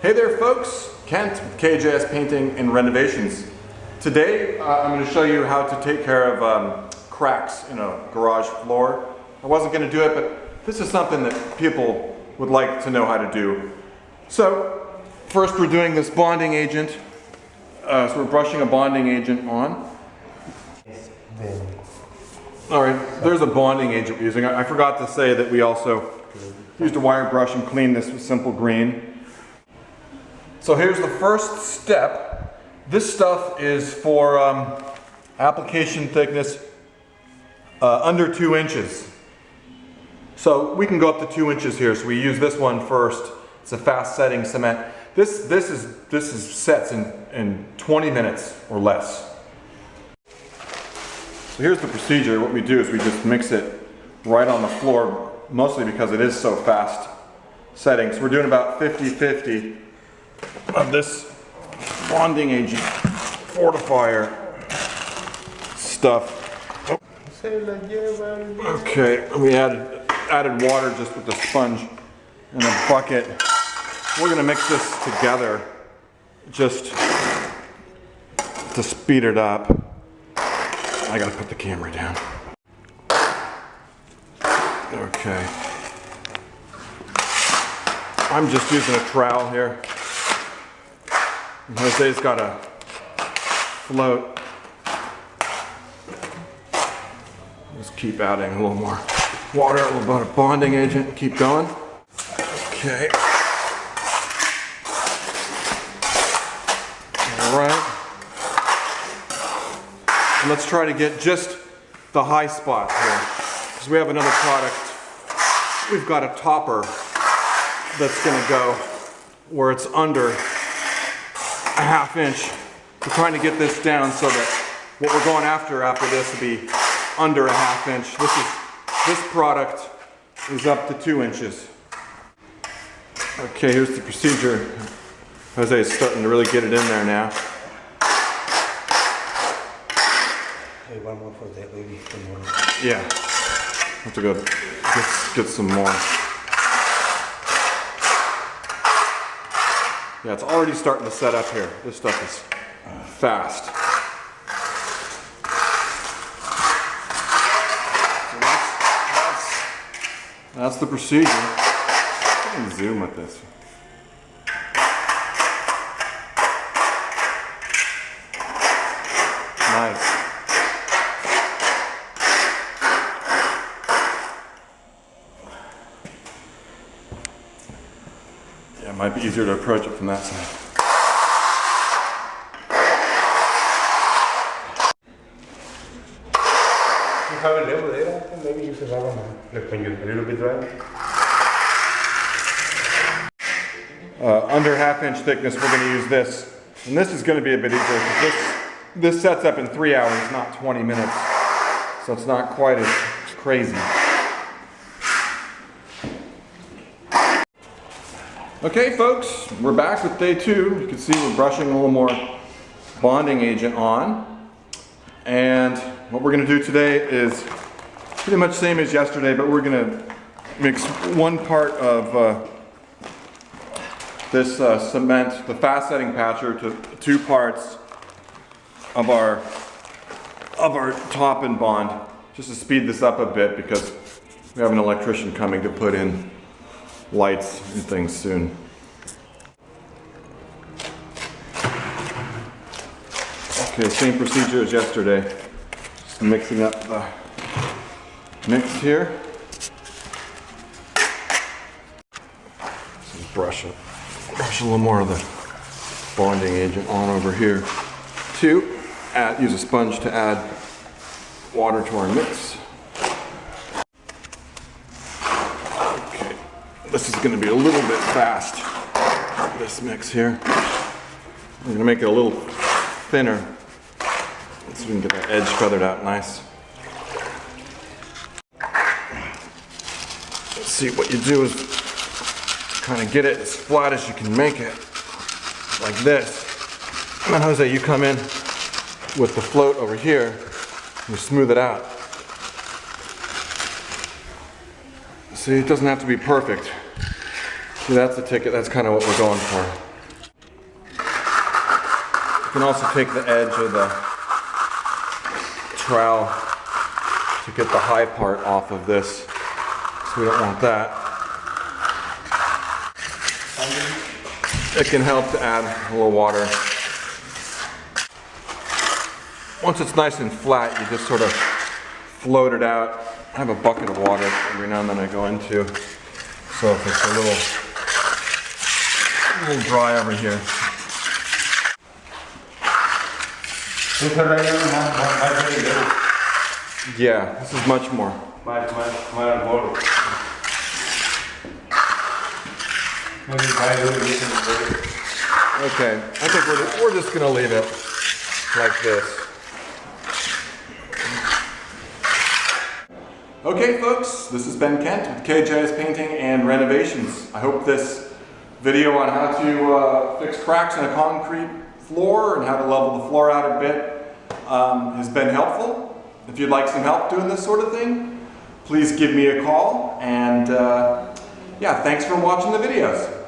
Hey there folks, Kent with KJS Painting and Renovations. Today I'm going to show you how to take care of cracks in a garage floor. I wasn't going to do it, but this is something that people would like to know how to do. So first we're doing this bonding agent. So we're brushing a bonding agent on. Alright, there's a bonding agent we're using. I forgot to say that we also used a wire brush and cleaned this with simple green. So here's the first step. This stuff is for application thickness under 2 inches. So we can go up to 2 inches here. So we use this one first. It's a fast setting cement. This sets in 20 minutes or less. So here's the procedure. What we do is we just mix it right on the floor, mostly because it is so fast setting. So we're doing about 50-50 of this bonding agent fortifier stuff. Oh. Okay, we added water just with the sponge and a bucket. We're going to mix this together just to speed it up. I got to put the camera down. Okay. I'm just using a trowel here. Jose's got a float. Just keep adding a little more water, a little bit of bonding agent, keep going. Okay. Alright. And let's try to get just the high spot here. Because we have another product. We've got a topper that's going to go where it's under a ½ inch. We're trying to get this down so that what we're going after this will be under a ½ inch. This product is up to 2 inches. Okay, here's the procedure. Jose is starting to really get it in there now. Hey, one more for that lady. Yeah, have to go get some more. Yeah, it's already starting to set up here. This stuff is fast. So that's the procedure. I can zoom with this. Nice. Yeah, it might be easier to approach it from that side. You have a level there, maybe use that one, like when you're a little bit dry. Under ½ inch thickness, we're going to use this. And this is going to be a bit easier because this sets up in 3 hours, not 20 minutes. So it's not quite as crazy. Okay folks, we're back with day 2. You can see we're brushing a little more bonding agent on. And what we're going to do today is pretty much same as yesterday, but we're going to mix 1 part of this cement, the fast setting patcher, to 2 parts of our top and bond, just to speed this up a bit because we have an electrician coming to put in lights and things soon. Okay, same procedure as yesterday. Just mixing up the mix here. Just brush a little more of the bonding agent on over here. Use a sponge to add water to our mix. Okay, this is going to be a little bit fast, this mix here. We're going to make it a little thinner so we can get that edge feathered out nice. Let's see, what you do is kind of get it as flat as you can make it, like this. And then Jose, you come in with the float over here, and you smooth it out. See, it doesn't have to be perfect. See, that's the ticket. That's kind of what we're going for. You can also take the edge of the trowel to get the high part off of this, so we don't want that. It can help to add a little water. Once it's nice and flat, you just sort of float it out. I have a bucket of water every now and then I go into, so if it's a little dry over here. Yeah, this is much more. Maybe Okay, I think we're just gonna leave it like this. Okay folks, this has been Kent with KJ's Painting and Renovations. I hope this video on how to fix cracks in a concrete floor and how to level the floor out a bit has been helpful. If you'd like some help doing this sort of thing, please give me a call, and yeah, thanks for watching the videos.